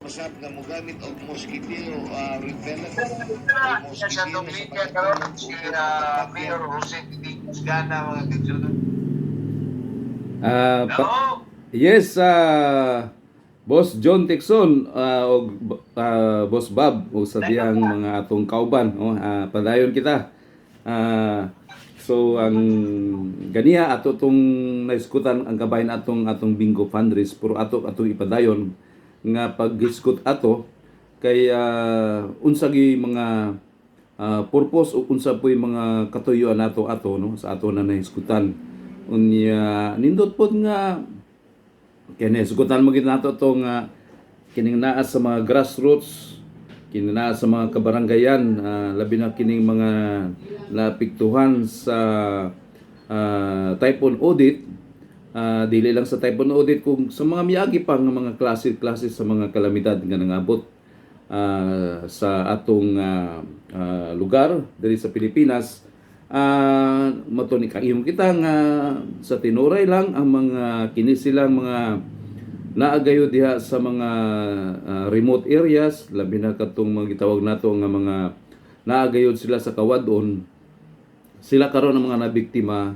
usab nga mogamit og mosquito repellent o Sa mosquito itong sa media karon si pagkatulog Mayor Jose Titigos Gana mga kagsunan. Ah, pa- Hello? yes, Boss John Tixon o Boss Bob o sa diyang mga atong kauban, padayon kita. So ang ganiya ato tong naiskutan ang kabahin atong bingo fundraise pero atong ipadayon nga pag-iskut ato kay unsa gi mga purpose o unsa po'y mga katuyoan nato no sa ato na naiskutan. Unya nindot pod nga kini sugutan mo gid nato tong kining naa sa mga grassroots, kining naa sa mga kabaranggayan, labi na kining mga napiktuhan sa typhoon audit. Dili lang sa typhoon audit kung sa mga miagi pa nga mga klase sa mga kalamidad nga nangabot sa atong lugar diri sa Pilipinas. Matuni kaihom kita nga sa tinuray lang ang mga kini silang mga naagayo diha sa mga remote areas, labi na katong mga gitawag nato nga mga naagayod sila sa kawadon. Sila karon ang mga nabiktima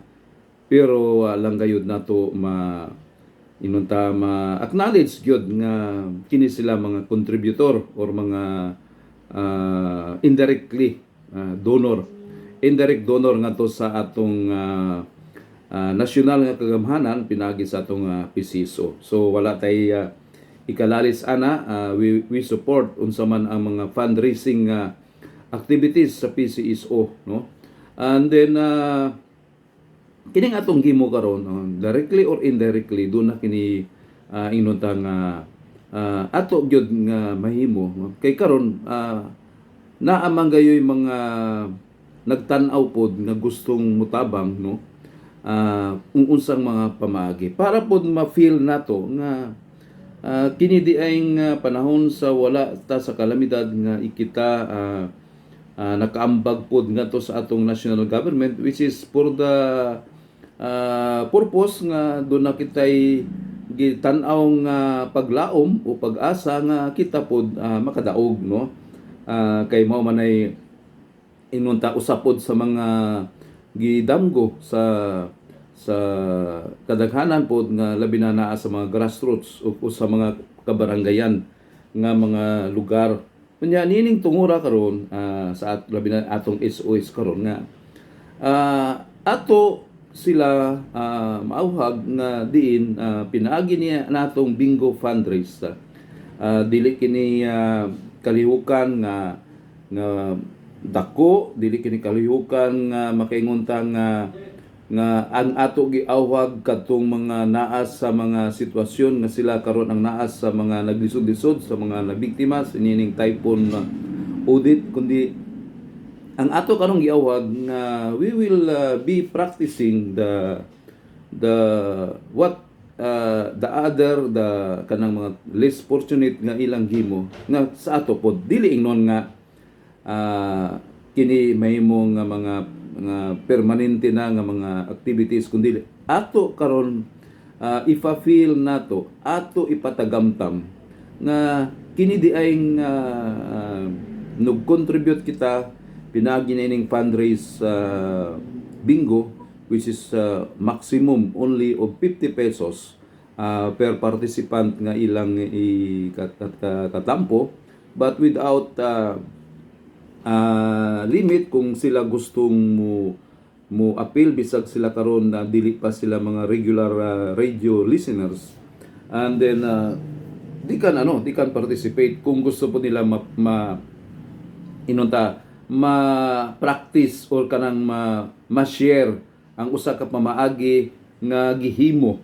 pero lang gayud nato inunta ma-acknowledge gyud nga kini sila mga contributor or mga indirectly indirect donor nga to sa atong nasyonal nga kagamhanan pinagi sa atong PCSO. So wala tay ikalalis ana, we support unsa man ang mga fundraising activities sa PCSO, no? And then kining atong gimo karon directly or indirectly do na kini inunta nga ato gyud nga mahimo kay karon naamang gayoy mga nagtan-aw pod nga gustong mutabang, no, kung unsang mga pamaagi para pod ma-feel nato nga kini di ay panahon sa wala ta sa kalamidad nga ikita nakaambag pod nga to sa atong national government, which is for the purpose nga do na kitay gitan-aw nga paglaom o pag-asa nga kita pod makadaog, no. Kay mao man ay inunta usapod sa mga gidamgo sa kadaghanan pod nga labi na naa sa mga grassroots o sa mga kabaranggayan nga mga lugar. Unya nining tungura karon sa labi na atong SOS karon nga ato sila maauhag nga diin pinaagi niya natong bingo fundraise. Dili kini kalihukan nga dako, dili kini kalihukan nga makaingunta nga ang ato giawhag katong mga naas sa mga sitwasyon nga sila karon ang naas sa mga naglisod-lisod sa mga nabiktima sa nining typhoon audit, kundi ang ato karong giawhag nga we will be practicing the kanang mga less fortunate nga ilang gimo nga sa ato pod dili ingnon nga kini mahimo nga mga permanente na nga mga activities kundi ato karon ifa-feel nato ato ipatagamtam nga kini di ay nag-contribute kita pinagi na ining fundraise bingo, which is maximum only of 50 pesos per participant nga ilang katampo, but without limit kung sila gustong mo appeal bisag sila karon na dili pa sila mga regular radio listeners, and then di kan participate kung gusto po nila ma-practice or kanang ma-share ang usa ka pamaagi nga gihimo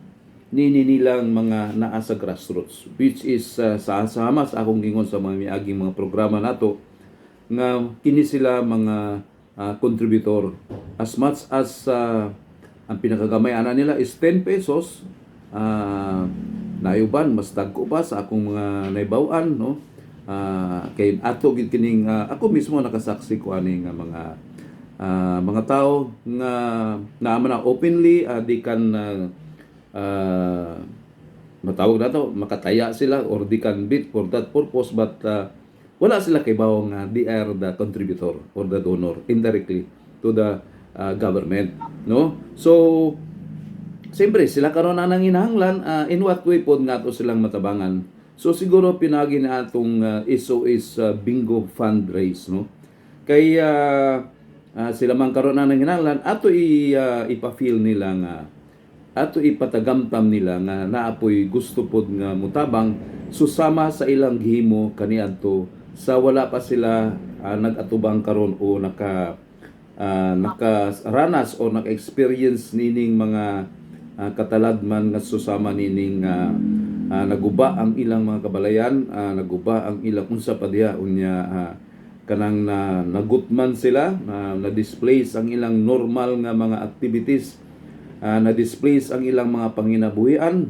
nilang mga naa sa grassroots, which is sa akong gingon sa mga miaging mga programa nato nga kini sila mga contributor. As much as ang pinakagamay ana nila is 10 pesos, nayuban mas dagko pa sa akong mga naibaw-an, no. Kay ato gid kining ako mismo nakasaksi ko ani nga mga tao nga naama na openly di kan matawag na to, makataya sila or they can bid for that purpose, but wala sila kay bawang they are the contributor or the donor indirectly to the government, no? So siyempre sila karon na nanginahanglan, in what way pod nga to silang matabangan. So siguro pinagi na atong SOS bingo fundraise, no? Kay sila man karon na nanginahanglan ato ipa-feel nila nga, ato ipatagamtam nila nga naapoy gusto pod nga mutabang susama sa ilang gihimo kaniadto sa wala pa sila nag-atubang karon o nakaranas o naka-experience nining mga katalagman nga susama nining naguba ang ilang mga kabalayan, naguba ang ilang unsa pa diha unya kanang nagutman sila, na-displace ang ilang normal nga mga activities, na-displace ang ilang mga panginabuhian,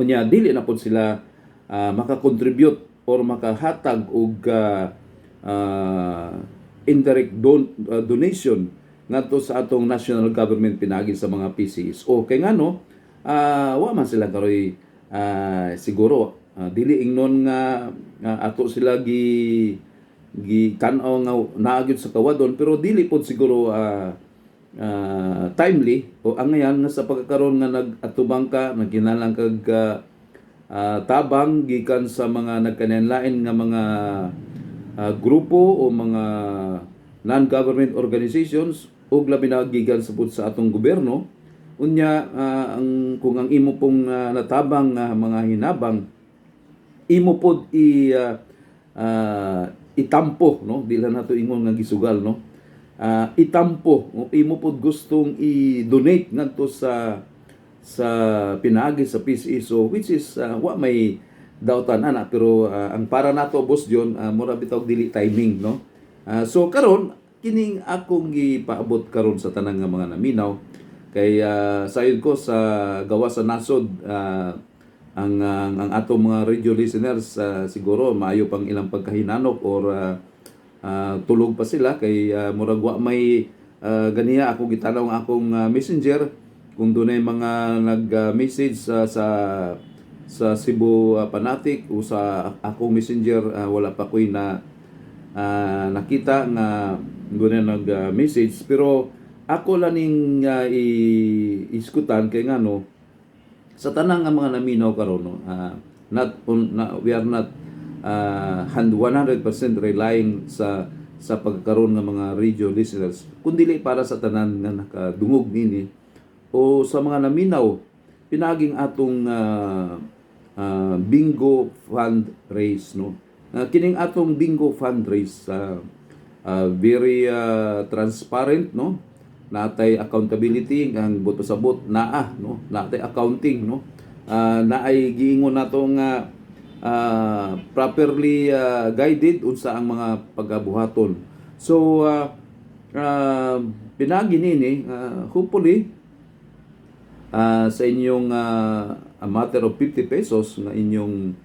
unya dili na pod sila makakontribute or makahatag og indirect donation ngadto sa atong national government pinagi sa mga PCSO. Kay ngano wa man sila karoy siguro dili ingnon nga ato sila gi tan-aw nga naagid sa kawadon, pero dili pod siguro timely o angayan nga sa pagkakaroon nga nag-atubang ka, nagkinalang kag tabang gikan sa mga nagkananlain nga mga grupo o mga non-government organizations ug labi na gikan sa atong gobyerno. Unya kung ang imo pong natabang mga hinabang imo pod itampo, no, dila nato ingon nga gisugal, no, itampo imo pod gustong i-donate ngadto sa pinaagi sa PCSO, which is wa may dautan ana, pero ang para nato boss John mura bitaw dili timing, no. So karon kining akong gipaabot karon sa tanang nga mga naminaw kay sayon ko sa gawa sa nasod, ang atong mga radio listeners siguro maayo pang ilang pagkahinanok or tulog pa sila kay murag wa may ganiya ako gitanaw ang akong messenger kung dunay mga nag-message sa Cebu Fanatic o sa akong messenger, wala pa ko'y nakita nga dunay nag-message, pero ako laning iskutan kay ngano sa tanang nga mga naminaw karon, no, we are not 100% relying sa pagkaroon ng mga radio listeners, kundi para sa tanan nga nakadungog nini o sa mga naminaw pinaging atong bingo fundraise, no. Kining atong bingo fundraise very transparent, no. Natay accountability ang buto sa bot naa, no, natay accounting, no, naay giingon natong properly guided unsa ang mga pagabuhaton. So pinagi nini hopefully sa inyong a matter of 50 pesos nga inyong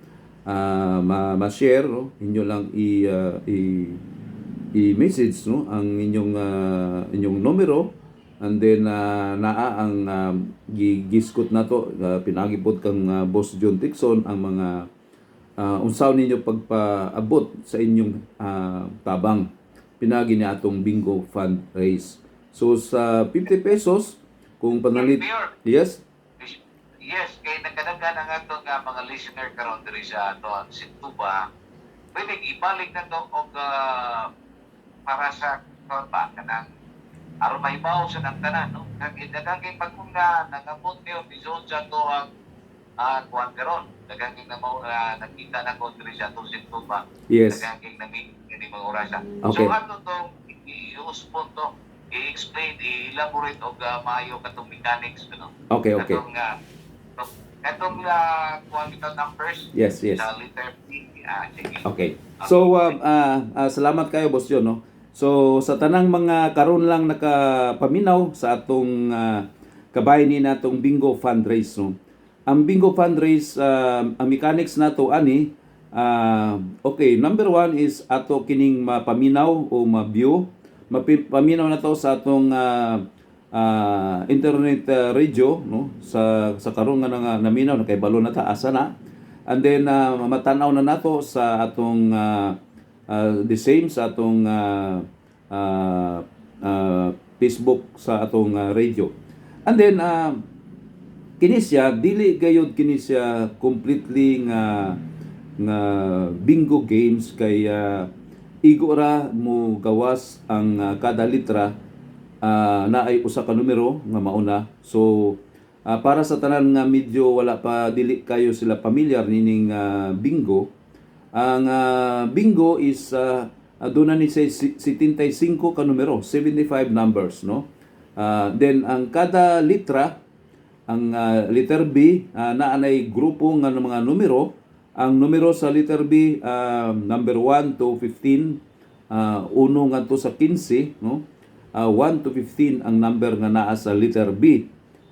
ma-share, no, inyo lang i-message, no, ang inyong numero, and then naa ang giskot nato pinagipod kang Boss John Tixon ang mga unsaw ninyo pagpaabot sa inyong tabang pinagi ni atong bingo fundraise. So sa 50 pesos kung panalit, yes, kay nagkadaghan ang ato nga mga listener karon diri sa aton Sintuba, pwede ibalik na to og para sa ba kanang aron mahibaw sa nang tanan, no, kag daghang kay pagkunga nangabot niyo bisod sa to ang kuan karon, daghang kay nakita na ko diri sa aton Sintuba, yes, daghang kay nami kini mga orasa. okay. So ato to i-uspon to, i-explain, i-elaborate og maayo katong mechanics, no. Okay. Katong kuan kita numbers, Yes. sa letter P. Sige. Okay. So salamat kayo Boss John, no. So sa tanang mga karon lang nakapaminaw sa atong kabahin ni natong bingo fundraise, no. Ang bingo fundraise, ang mechanics nato ani, okay, number 1 is ato kining mapaminaw o ma-view, mapaminaw na to sa atong internet radio no sa karon nga nga naminaw na kay balo na ta asa na. And then matanaw na nato sa atong the same sa atong Facebook sa atong radio. And then kini siya dili gayud kini siya completely nga bingo games kay igo ra mo gawas ang kada litra na ay usa ka numero nga mauna. So para sa tanan nga medyo wala pa dili kayo sila familiar nining bingo, ang bingo is doon na ni 75 ka numero, 75 numbers, no? Then ang kada litra, ang letter B naanay grupo nga ng mga numero. Ang numero sa letter B, number 1 to 15, uno nga to sa 15, no? 1 to 15 ang number nga naa sa letter B.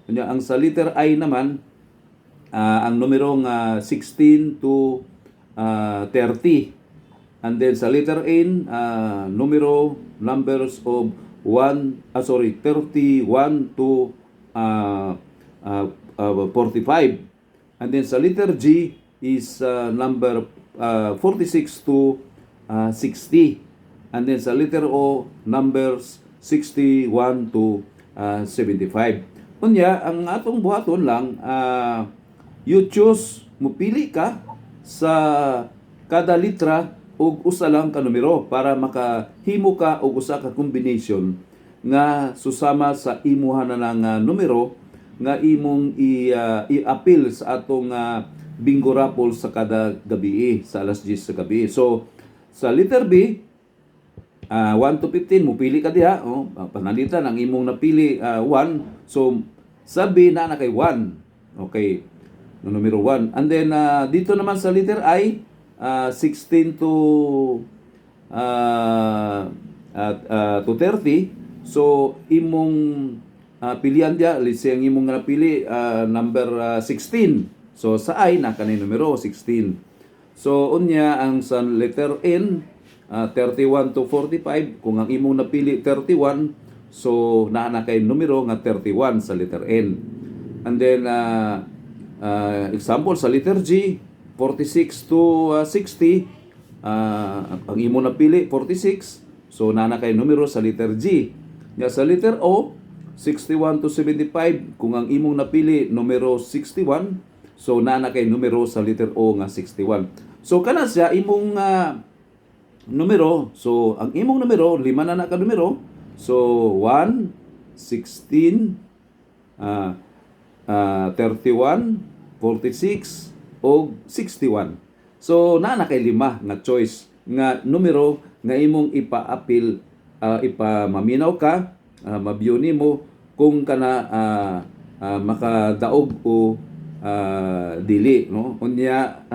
Kanya ang sa letter I naman, ang numero nga 16 to 30. And then sa letter N, numbers of 31 to 45. And then sa letter G is number 46 to 60. And then sa letter O, numbers 61 to 75. Kunya, ang atong buhaton lang, you choose, mupili ka sa kada litra og usa lang ka numero para makahimo ka og usa ka combination nga susama sa imuha na ng numero nga imong i-appeal sa atong bingo raffle sa kada gabi sa alas 10 sa gabi. So sa letter B, 1 to 15 mupili ka diha, panalitan ang imong napili 1. So sabi na kay 1. Okay. Numero 1. And then dito naman sa letter I, 16 to 30. So imong pilihan dia, let's say ang imong napili number 16. So sa I na kanay numero 16. So unya ang sa letter N, 31 to 45. Kung ang imong napili 31, so naa na kay numero nga 31 sa letter N. And then example sa letter G, 46 to 60, ang imo napili 46, so naa na kay numero sa letter G. Ya sa letter O, 61 to 75, kung ang imong napili numero 61, so naa na kay numero sa letter O nga 61. So kana siya imong numero. So ang imong numero, 5 na ka numero. So 1, 16, 31, 46 o 61. So naa na kay 5 nga choice nga numero nga imong ipa-appeal, ipamaminaw ka, mabyo nimo kung kana makadaog o dili, no? Unya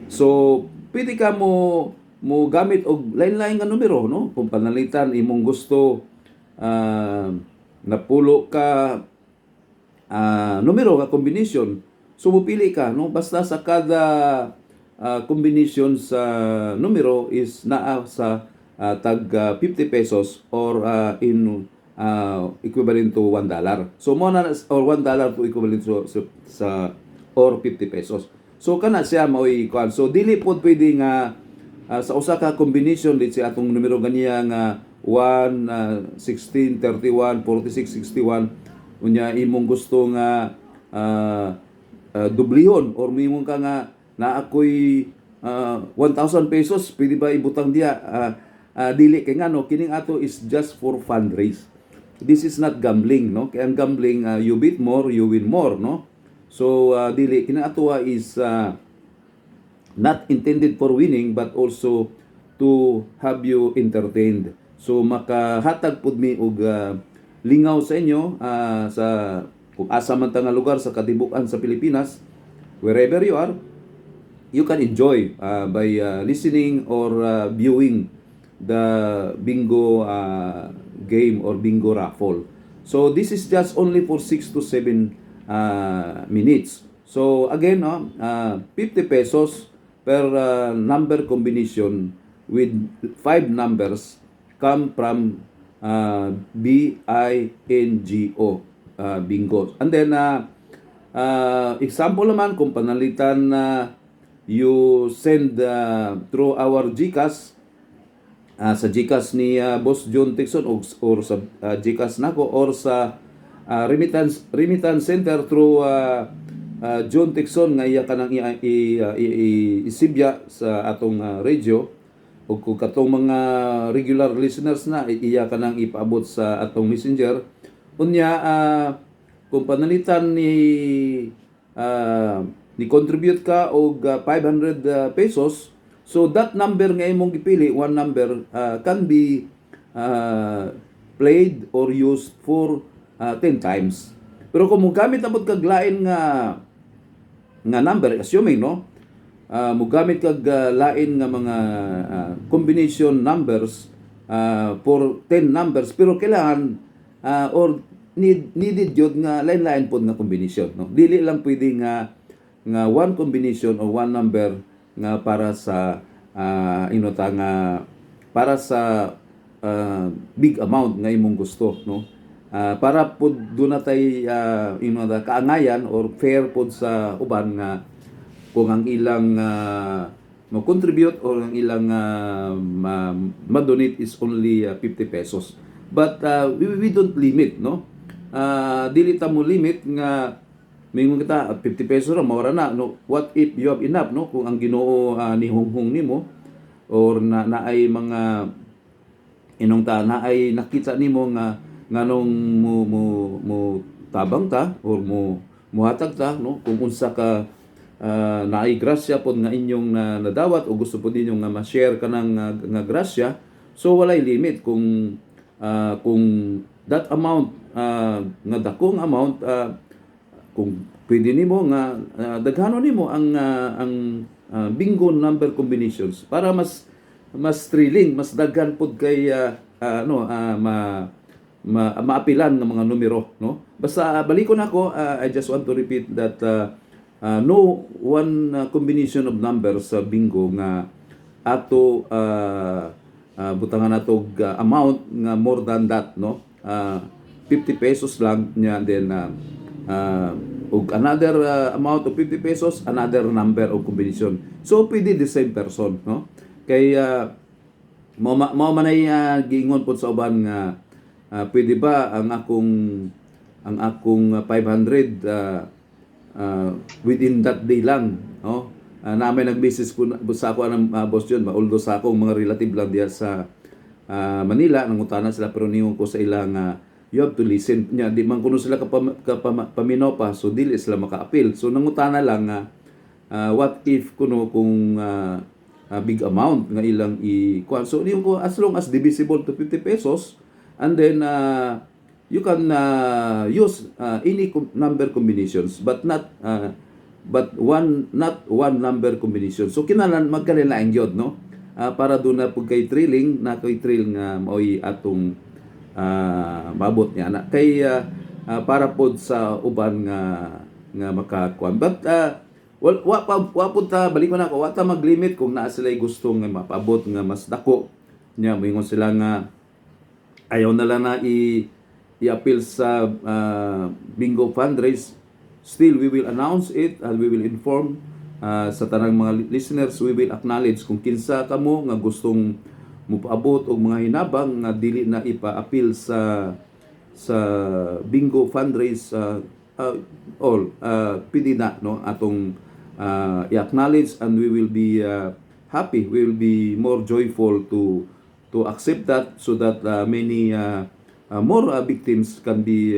so pwede ka mo gamit og lain-lain nga numero, no? Kung panalitan imong gusto napulo ka numero nga combination, so mupili ka, no? Basta sa kada combination sa numero is naa sa tag 50 pesos or in equivalent to $1. So mo na or $1 to equivalent sa or 50 pesos. So kana siya maoy kuan. So dili pod pwede nga sa usa ka combination let's say atong numero ganiya nga 1, 16, 31, 46, 61, unya imong gusto nga dublihon or mimong ka nga na ako'y 1,000 pesos pwede ba ibutang diya, dili kay ngano kining ato is just for fundraise. This is not gambling, no? Kaya ang gambling, you bet more, you win more, no? So dili kining ato is not intended for winning but also to have you entertained. So makahatag pud mi og lingaw sa inyo sa kung asa man ta nga lugar sa katibukan sa Pilipinas, wherever you are, you can enjoy by listening or viewing the bingo game or bingo raffle. So this is just only for 6 to 7 minutes. So again, 50 pesos per number combination with 5 numbers come from BINGO, bingo. And then example naman kung panalitan na you send through our GCash, sa GCash ni Boss John Tixon or sa GCash nako or sa remittance center through John Tixon nga iya kanang isibya sa atong radio, o kung katong mga regular listeners na iya kanang ipaabot sa atong messenger unya. Kung panalitan ni contribute ka og 500 pesos, so that number nga imong gipili, one number can be played or used for 10 times. Pero kung mogamit abot kag lain nga number, assuming no, mogamit kag lain nga mga combination numbers for 10 numbers, pero kailangan or needed yun nga lain-lain po nga combination, no? Dili lang pwede nga one combination or one number nga para sa nga para sa big amount nga imong gusto, no? Para po doon natay kaangayan or fair po sa uban nga kung ang ilang mo-contribute or ang ilang ma-donate is only 50 pesos. But we don't limit, no? Dili ta mo limit nga mingon kita 50 pesos ra mawara na, no? What if you have enough, no? Kung ang Ginoo ni hunghong nimo or naay mga naay nakita nimo nga nganong mo tabang ta or muhatag ta, no? Kung unsa ka naay grasya pod nga inyong nadawat o gusto pod ninyo nga ma-share kanang nga grasya, so walay limit kung that amount nga dakong amount, kung pwede nimo nga daghano nimo ang bingo number combinations para mas thrilling, mas daghan pod kay maapilan ng mga numero, no? Basta balikon ako, I just want to repeat that no one combination of numbers sa bingo nga ato butangan nato amount nga more than that, no? 50 pesos lang niya, then ug another amount of 50 pesos, another number of combination. So pwede the same person, no? Kay mao manay giingon pod sa uban nga pwede ba ang akong 500 within that day lang, no? Namay nag-message ko sa ako ng Boss John, although sa akong mga relative lang diya sa Manila, nangutana sila, pero niyon ko sa ilang you have to listen nya, di man kuno sila paminaw pa, so dili sila maka-appeal. So nangutana lang what if kuno kung big amount nga ilang i-kuan, so niyon ko as long as divisible to 50 pesos, and then you can use any number combinations, but not one number combination. So kinahanglan magkalain gyud, no? Para doon na pug kay thrilling na kay thrill nga maoy atong mabot niya na kay para pod sa uban nga makakuan. But wa pud ta, balik ko na ako, wa ta maglimit kung naa sila gusto nga mapaabot nga mas dako nya, moingon sila nga ayaw na lang na i-appeal sa bingo fundraise. Still, we will announce it and we will inform sa tanang mga listeners. We will acknowledge kung kinsa kamo nga gustong mupaabot og mga hinabang nga dili na ipa-appeal sa bingo fundraise, all pwede na, no, atong i-acknowledge, and we will be happy, we will be more joyful to accept that, so that many more victims can be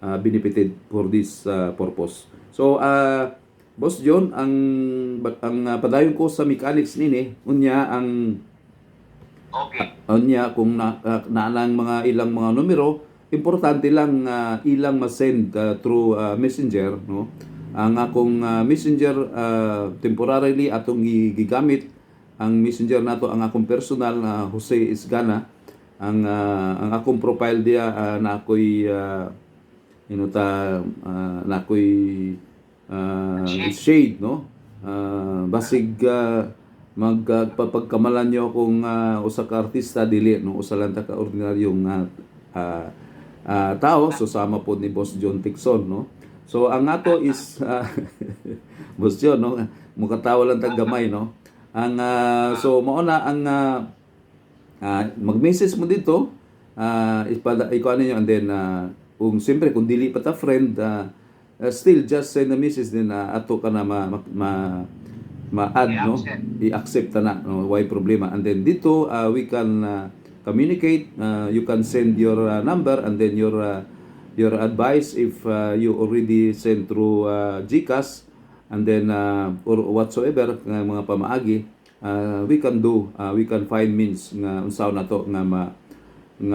benefited for this purpose. So Boss John, ang padayon ko sa mechanics nini unya ang Okay. unya kung naalang mga ilang mga numero, importante lang ilang ma-send through messenger, no? Ang akong messenger temporarily atong gigamit ang messenger nato, ang akong personal Jose Isgana, ang akong profile dia na ako'y na ako'y shade, no? Basig magpapagkamalan nyo kung usa ka artista dili no usa lang ta ka ordinaryong tao so sama po ni Boss John Tixon no. So ang ato is Boss John no mukatawa lang tag gamay no. Ang so mao na ang mag-message mo dito ikaw niyo and then kung siyempre kung dili pa ta friend still just send a message din ato ka na ma-add no i-accept na no why problema and then dito we can communicate you can send your number and then your advice if you already sent through GCash and then or whatsoever nga mga pamaagi we can find means nga unsaw na to nga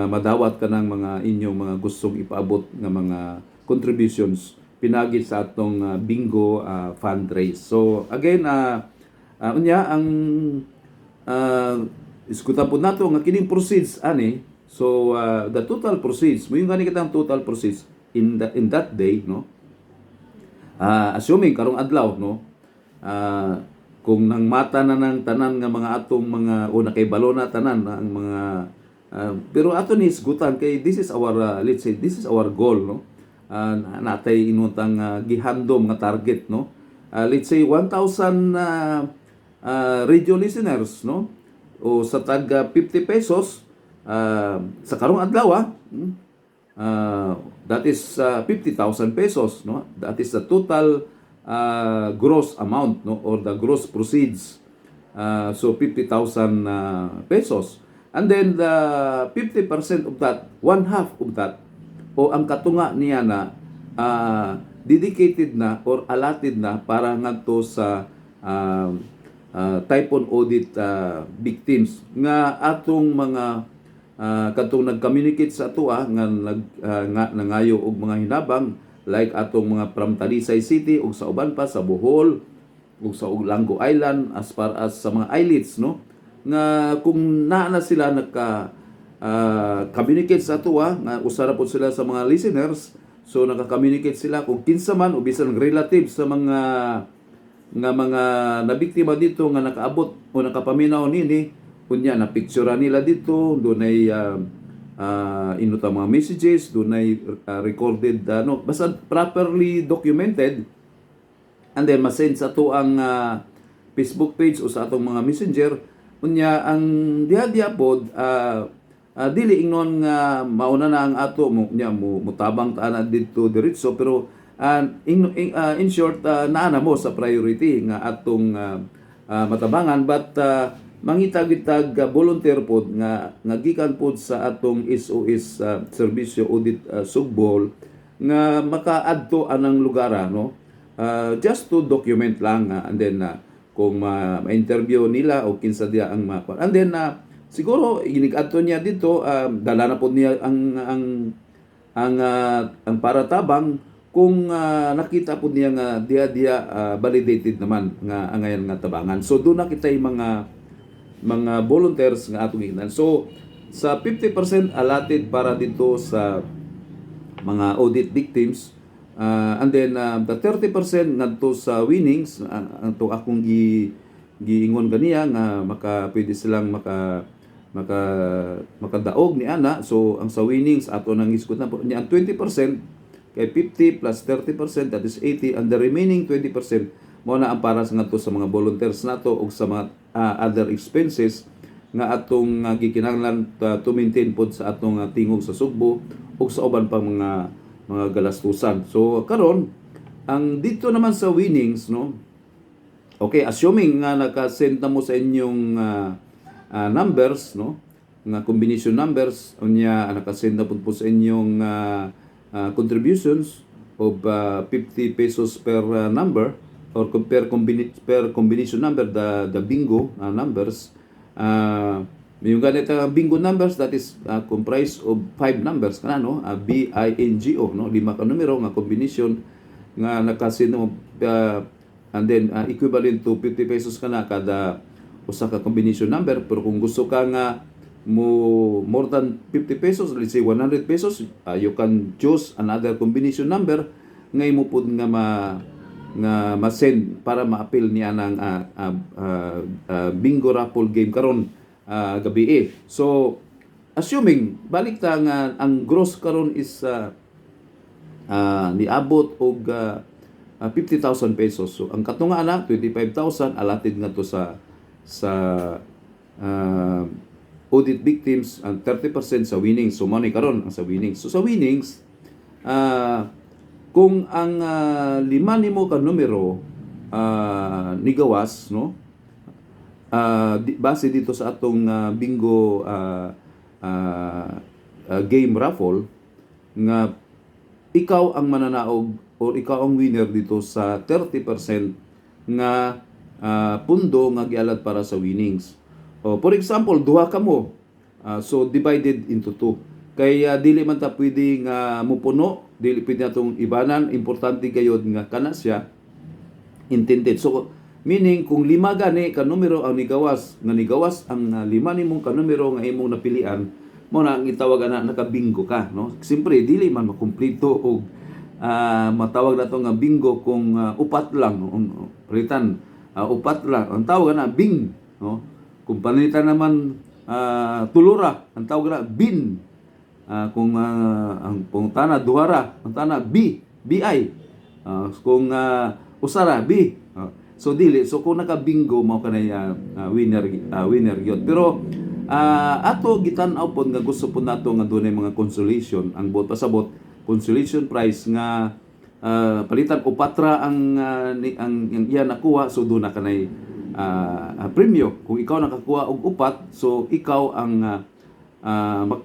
madawat ka ng mga inyong mga gustong ipaabot nga mga contributions pinagi sa atong bingo fundraise. So again unya ang iskutan po nato nga kining proceeds ani. So the total proceeds, mo yung gani kitang total proceeds in that day no. Assuming karong adlaw no. Kung nang mata na ng tanan nga mga atong mga o nakaibalo na tanan ang mga pero ato ni isgutan kay this is our let's say this is our goal no. Natay inuntang gihandom nga target no. Let's say 1,000 radio listeners no. O sa tag 50 pesos sa karong adlaw that is 50,000 pesos no. That is the total gross amount no or the gross proceeds. So 50,000 pesos. And then the 50% of that, one half of that o ang katunga niya na dedicated na or allotted na para ngadto sa typhoon audit victims nga atong mga katong nag-communicate sa ato nga nangayo og mga hinabang like atong mga from Talisay City ug sa uban pa sa Bohol ug sa Lango Island as far as sa mga islets no nga kung naa na sila nagka communicate sa ato nga usara po sila sa mga listeners so naka-communicate sila kung kinsa man o bisan relative sa mga nabiktima dito nga nakaabot o nakapaminaw nini kunya na picture nila dito dunay inuta mga messages dunay recorded no basta properly documented and then ma-send sa ato ang Facebook page o sa atong mga messenger unya ang diha pod dili ingnon nga mauna na ang ato mo mutabang ta na dito diretso pero in short naana mo sa priority nga atong matabangan but mangitag-itag volunteer pod nga gikan pod sa atong SOS Serbisyo Audit Sugbol nga makaadto anang lugar no just to document lang and then kung ma-interview nila o kinsa dia ang and then siguro inig-adto niya dito dala na po niya ang paratabang kung nakita po niya nga dia validated naman nga angayan nga tabangan. So doon na kita yung mga volunteers nga atong ginan. So sa 50% allotted para dito sa mga audit victims and then the 30% ngadto sa winnings anto akong giingon ganiya nga pwede silang makadaog ni ana. So ang sa winnings ato nang isgot na po niya ang 20% kay 50 plus 30% that is 80 and the remaining 20% mo na ang para sa ngadto sa mga volunteers nato ug sa mga other expenses nga atong gikinahanglan to maintain pod sa atong tingog sa Sugbo ug sa uban pang mga galastusan. So karon ang dito naman sa winnings no. Okay, assuming nga naka-send na mo sa inyong numbers no, nga combination numbers unya naka-send na po sa inyong contributions of 50 pesos per number or per combination number the bingo numbers yung ganito bingo numbers that is comprised of 5 numbers kana no BINGO no 5 ka numero nga combination nga naka-send mo and then equivalent to 50 pesos kana kada usa ka combination number pero kung gusto ka nga more than 50 pesos let's say 100 pesos you can choose another combination number nga imo pud nga nga ma-send para ma-appeal niya ng bingo raffle game karon gabi. So assuming balik ta nga ang gross karon is niabot og 50,000 pesos. So ang katunga na 25,000 allotted nga to sa audit victims, ang 30% sa winnings. So money karon ang sa winnings. So sa winnings, kung ang lima nimo ka numero nigawas, no? Base dito sa atong bingo game raffle nga ikaw ang mananaog o ikaw ang winner dito sa 30% nga pundo nga gialad para sa winnings. For example, duha ka mo. So divided into 2. Kaya dili man ta pwede nga mupuno, dili pwede natong ibanan, importante gayud nga kana siya intended. So meaning kung lima gani ka numero ang nigawas ang lima nimong ka numero nga imong napilian, mo na ang itawag na nakabingo ka, no? Siyempre dili man makumpleto og matawag nato nga bingo kung upat lang, palitan upat lang ang tawag na bing, no? Kung palitan naman tulura ang tawag na bin. Kung ang pungtana duhara ang tana bi kung usara bi. So dili, so kung nakabingo mao kanay winner gyud. Pero ato gitan-aw pod nga gusto pod nato nga dunay mga consolation, ang bot pasabot consolation prize nga palitan upatra ang iya nakuha, so do na kanay premyo. Kung ikaw nakakuha og upat, so ikaw ang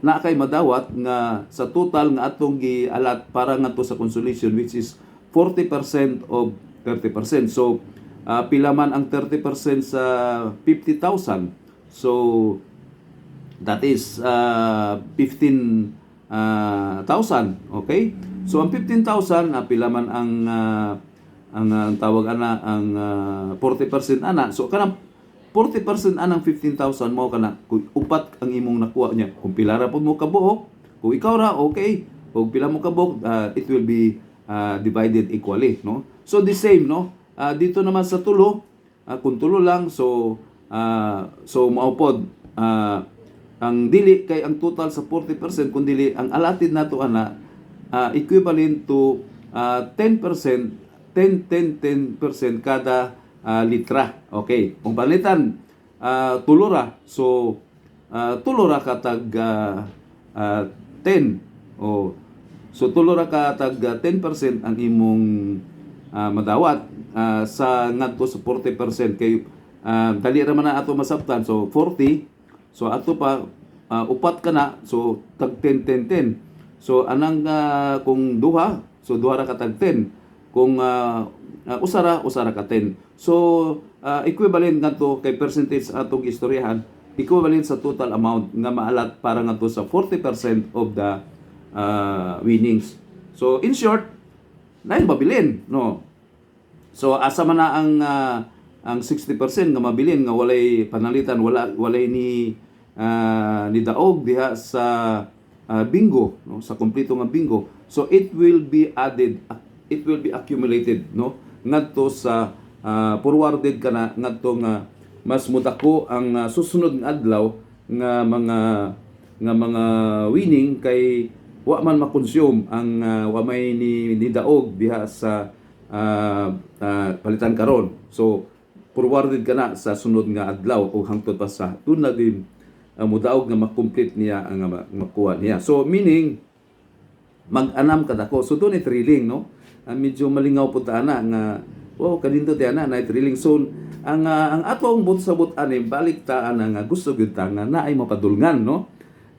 na kay madawat nga sa total nga atong gialat para ngadto sa consolation, which is 40% of 30%. So pila man ang 30% sa 50,000, so that is 15,000. Okay, so ang 15,000 pila man ang tawag ana ang 40% ana, so kanang 40% anang 15,000 mo kana kung upat ang imong nakuha niya. Kung pila ra pud mo kabuok, kung ikaw ra okay, kung pila mo kabuok, it will be divided equally, no? So the same, no? Dito naman sa tulo, kung tulo lang, so mao pod ang dili kay ang total sa 40%, kung dili ang allotted nato ana equivalent to 10% kada litra. Okay. Kung palitan tulura, so tulura katag 10. So tulura katag 10% ang imong madawat sa ngadto sa 40%, kay dali ra man na ato masabtan. So 40, so ato pa upat ka na, so tag 10. So anang kung duha, so duha ra katag 10. Kung usara ka 10. So equivalent ngadto kay percentage atong istoryahan, equivalent sa total amount nga maalat para ngadto sa 40% of the winnings. So in short, naay mabilin, no? So asa man na ang 60% nga mabilin nga walay panalitan, walay ni daog diha sa bingo, no? Sa kompleto nga bingo. So it will be added, it will be accumulated, no? Ngadto sa forwarded kana ngadto nga mas mudako ang susunod nga adlaw nga mga winning, kay wa man makonsume ang wa may ni daog diha sa palitan karon. So forwarded kana sa sunod nga adlaw o hangtod pa sa tunag mudaog nga makomplete niya ang makuha niya. So meaning mag-anam kadako. So doon thrilling, no? Medyo malingaw po ta na nga wow, kadinto ti ana na thrilling. So ang atong but sa but ani balik ta nga gusto gyud ta nga naay mapadulngan, no?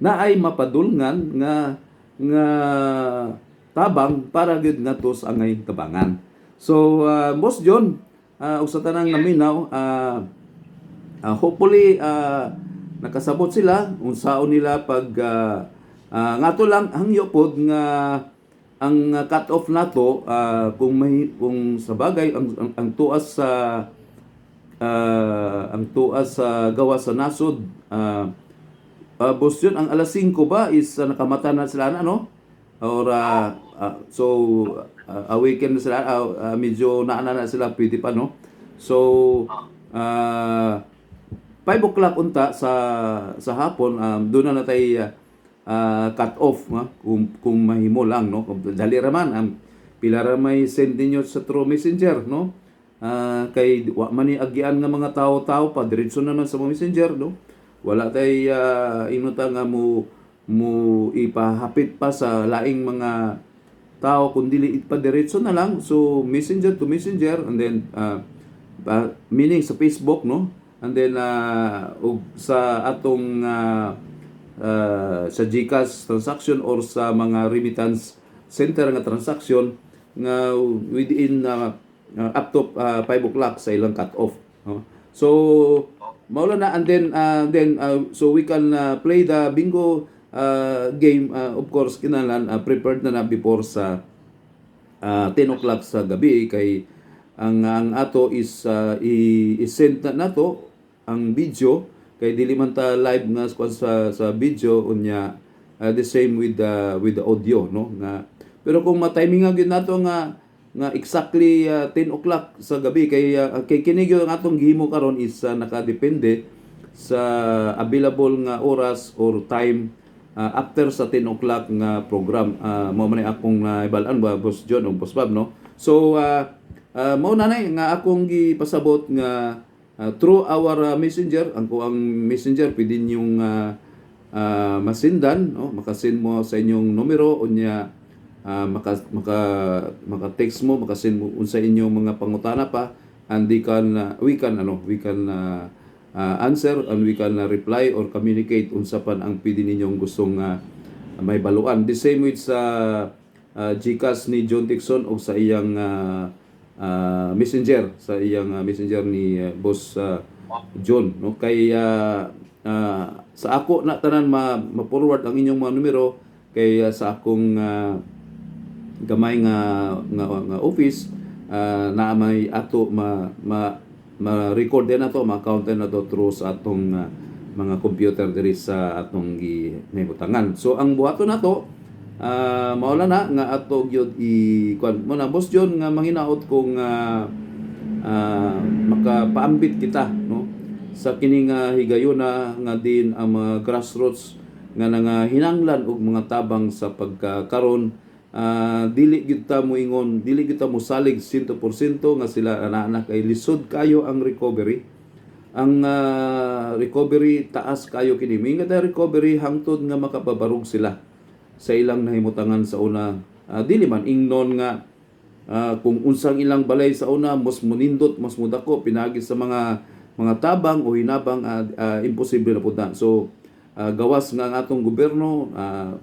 Naay mapadulngan nga tabang para gyud ngadto sa angay tabangan. So Boss John, usa tanang naminaw, hopefully nakasabot sila unsaon nila pag ngato lang hangyo pod nga ang cut off nato kung sa bagay ang tuas sa gawa sa nasod, Boss John, ang alas 5 ba is nakamata na sila na, no? or so awaken na sila, medyo naana na sila, pwede pa, no? So 5 o'clock unta sa hapon, doon na natay cut off, kung mahimo lang, no? Dali raman pila ra may send ninyo sa through messenger, no? Kay wa man ni agian nga mga tawo-tawo pa diretso naman sa messenger, no? Wala tay inuta nga mo ipahapit pa sa laing mga tao, kung dili pa diretso na lang. So messenger to messenger, and then meaning sa Facebook, no? And then sa atong sa GCash transaction or sa mga remittance center nga transaction nga within up to 5 o'clock sa ilang cut off, no? So maula na, and then so we can play the bingo game. Of course kinahanglan prepared na before sa 10 o'clock sa gabi, kay ang ato is i-send na nato ang video, kay dili man ta live nga sa video unya. The same with the audio, no? Pero kung ma-timing gyud nato nga exactly 10 o'clock sa gabi, kay kini gyud ang atong gihimo karon is nakadepende sa available nga oras or time after sa 10 o'clock nga program. Mao man akong ibalaan ba, Boss John o Boss Bob, no? So mao na nga akong gipasabot nga through our messenger. Ang messenger pwede niyong masindan, no? Makasend mo sa inyong numero unya, maka-text mo, makasend mo unsa inyong mga pangutana pa, and we can answer, and we can reply or communicate unsa pan ang pwede ninyong gustong may baluan. The same with sa GCash ni John Dixon o sa iyang messenger, messenger ni Boss John, no? Kay sa ako na tanan ma-forward ang inyong mga numero, kay sa akong gamay nga office na may ato ma-record din nato, ma-count din nato through sa atong mga computer diri sa atong ginahimutangan. So ang buhato nato maula na nga ato gyud i-kuan mo na, Boss John, nga manginaot kung makapaambit kita, no, sa kini nga higayuna nga din ang mga grassroots nga hinanglan og mga tabang sa pagkakaron. Dili gyud ta moingon, dili gyud ta mosalig 100% nga sila anak kay lisod kayo ang recovery. Ang recovery taas kayo kini, minga ta recovery hangtod nga makapabarog sila sa ilang nahimutangan sa una. Dili man ingnon nga kung unsang ilang balay sa una mas munindot, mas mudako pinagi sa mga tabang o hinabang, imposible na pud na. So gawas nga ang atong gobyerno,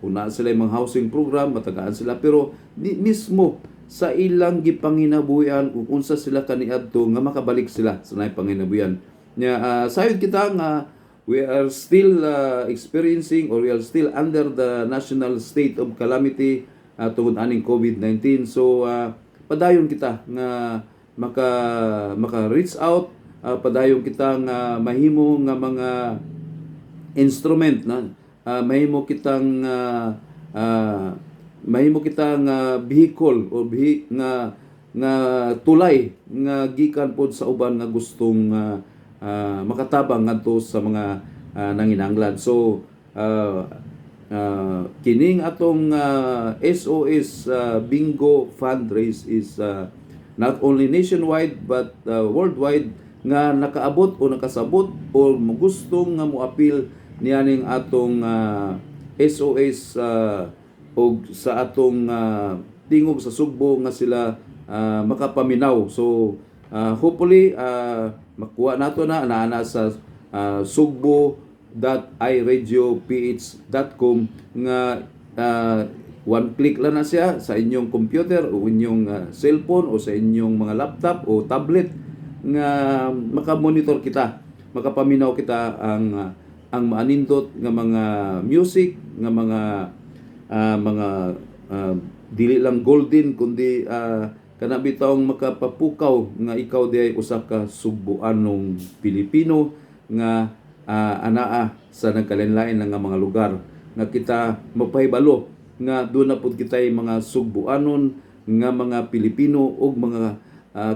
una sila mga housing program, matagaan sila, pero mismo sa ilang gipanginabuhian kung unsa sila kaniadto nga makabalik sila sa naay panginabuhian nya. Sayod kita nga we are still experiencing, or we are still under the national state of calamity tungod aning COVID-19. So padayon kita nga maka-reach out, padayon kita nga mahimo nga mga instrument na mahimo kitang vehicle or nga tulay nga gikan pod sa uban nga gustong makatabang ngadto sa mga nanginahanglan. So kining atong SOS Bingo fundraise is not only nationwide but worldwide, nga nakaabot o nakasabot o gustong nga moapil niyaning atong SOS o sa atong tingog sa Sugbo nga sila makapaminaw. So hopefully makuha nato na ana sa sugbo.iradioph.com nga one click lang na siya sa inyong computer o inyong cellphone o sa inyong mga laptop o tablet, nga makamonitor kita, makapaminaw kita ang maanindot nga mga music, nga mga dili lang golden kundi kana bitawng makapapukaw nga ikaw di ay usa ka Sugboanong Pilipino nga anaa sa nagkalinlain nga mga lugar nga kita mapahibalo nga doon na pud kitay mga Sugbuanon nga mga Pilipino ug mga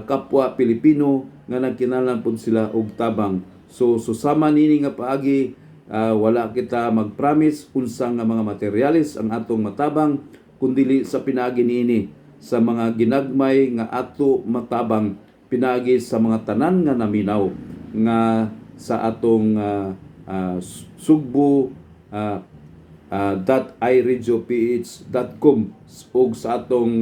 kapwa Pilipino nga nagkinahanglan pud sila og tabang. So susama nini nga paagi, wala kita mag-promise unsa nga mga materialis ang atong matabang kundili sa pinaagi niini sa mga ginagmay nga ato matabang pinagi sa mga tanan nga naminaw nga sa atong Sugbo .iradioph.com ug sa atong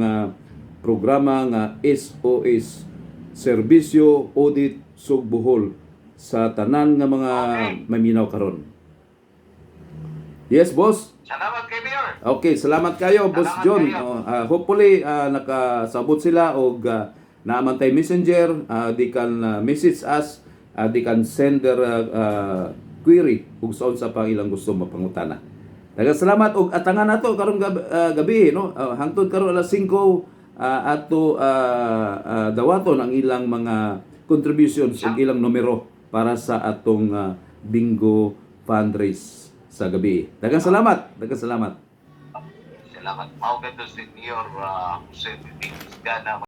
programa nga SOS Serbisyo Audit Sugbohol sa tanan nga mga maminaw karon. Yes, boss. Salamat kay Mayor. Okay, salamat kayo, Boss Salamat John. kayo. Hopefully nakasabot sila og naaman tay messenger, they can message us, they can send their query ug sa unsa pa ilang gusto mapangutana. Daghang salamat og atangan nato karong gabi no. Hangtod karon alas 5 ato dawaton ang ilang mga contributions ug ilang numero para sa atong bingo fundraise sa gabi. Daghang salamat. Daghang salamat. Salamat. Mao kadto Senior Jose Gana